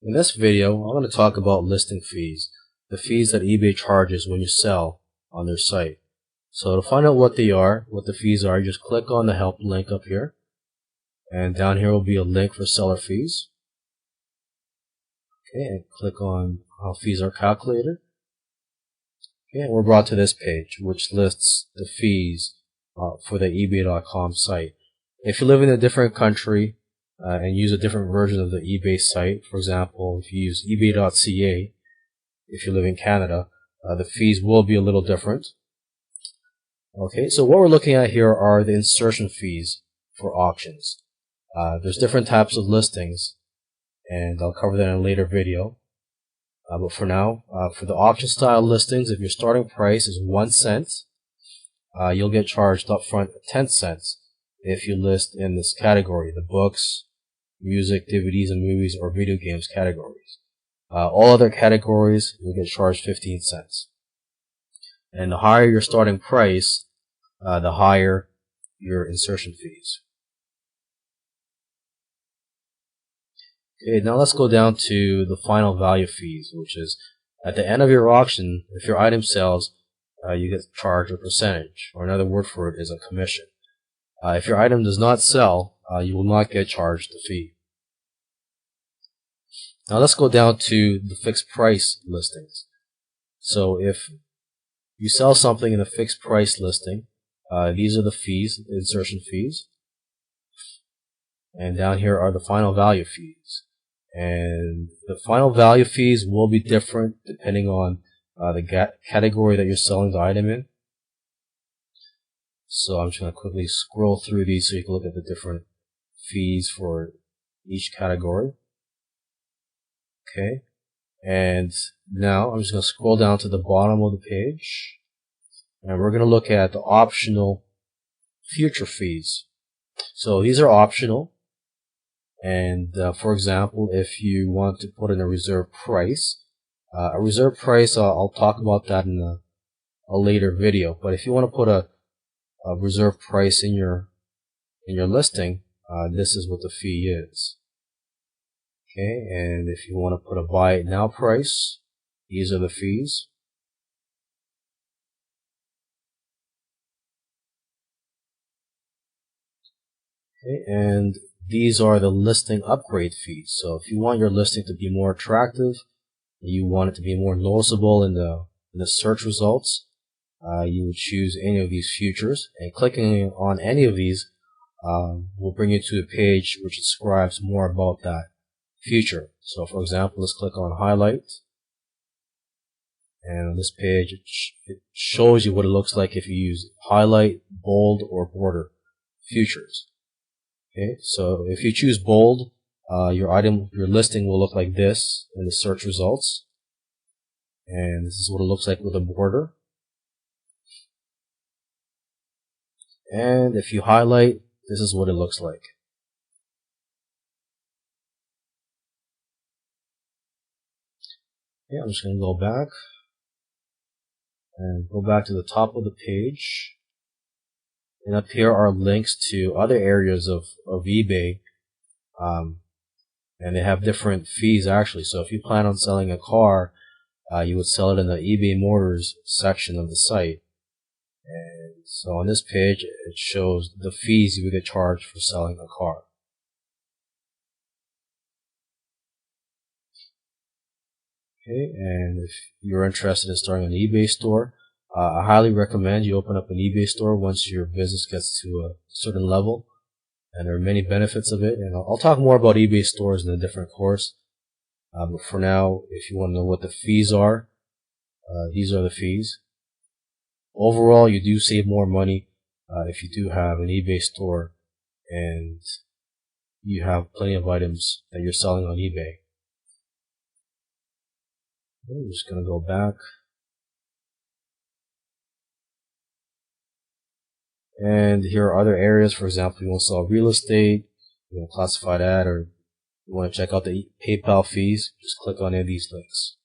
In this video, I'm going to talk about listing fees, the fees that eBay charges when you sell on their site. So to find out what they are, what the fees are, just click on the help link up here, and down here will be a link for seller fees. Okay, and click on how fees are calculated. Okay, and we're brought to this page, which lists the fees for the eBay.com site. If you live in a different country and use a different version of the eBay site, for example, if you use ebay.ca, if you live in Canada, the fees will be a little different. Okay, so what we're looking at here are the insertion fees for auctions. There's different types of listings, and I'll cover that in a later video. But for now, for the auction style listings, if your starting price is 1 cent, you'll get charged upfront 10 cents if you list in this category, the books, music, DVDs, and movies, or video games categories. All other categories, you'll get charged 15 cents. And the higher your starting price, the higher your insertion fees. Okay, now let's go down to the final value fees, which is at the end of your auction, if your item sells, you get charged a percentage, or another word for it is a commission. If your item does not sell, you will not get charged the fee. Now let's go down to the fixed price listings. So if you sell something in a fixed price listing, these are the fees, the insertion fees. And down here are the final value fees. And the final value fees will be different depending on the category that you're selling the item in. So I'm just going to quickly scroll through these so you can look at the different fees for each category. Okay, and now I'm just going to scroll down to the bottom of the page, and we're going to look at the optional future fees. So these are optional, and for example, if you want to put in a reserve price, I'll talk about that in a later video. But if you want to put a reserve price in your listing, this is what the fee is. Okay, and if you want to put a buy it now price, these are the fees. Okay, and these are the listing upgrade fees. So if you want your listing to be more attractive, you want it to be more noticeable in the search results, you would choose any of these features, and clicking on any of these will bring you to a page which describes more about that feature. So for example, let's click on highlight, and on this page it shows you what it looks like if you use highlight, bold, or border features. Okay, so if you choose bold, your listing will look like this in the search results, and this is what it looks like with a border. And if you highlight, this is what it looks like. Okay, I'm just going to go back and go back to the top of the page. And up here are links to other areas of eBay. And they have different fees actually. So if you plan on selling a car, you would sell it in the eBay Motors section of the site. And so on this page, it shows the fees you would get charged for selling a car. Okay, and if you're interested in starting an eBay store, I highly recommend you open up an eBay store once your business gets to a certain level. And there are many benefits of it. And I'll talk more about eBay stores in a different course. But for now, if you want to know what the fees are, these are the fees. Overall, you do save more money if you do have an eBay store and you have plenty of items that you're selling on eBay. I'm just going to go back. And here are other areas. For example, you want to sell real estate, you want to classify that, or you want to check out the PayPal fees, just click on any of these links.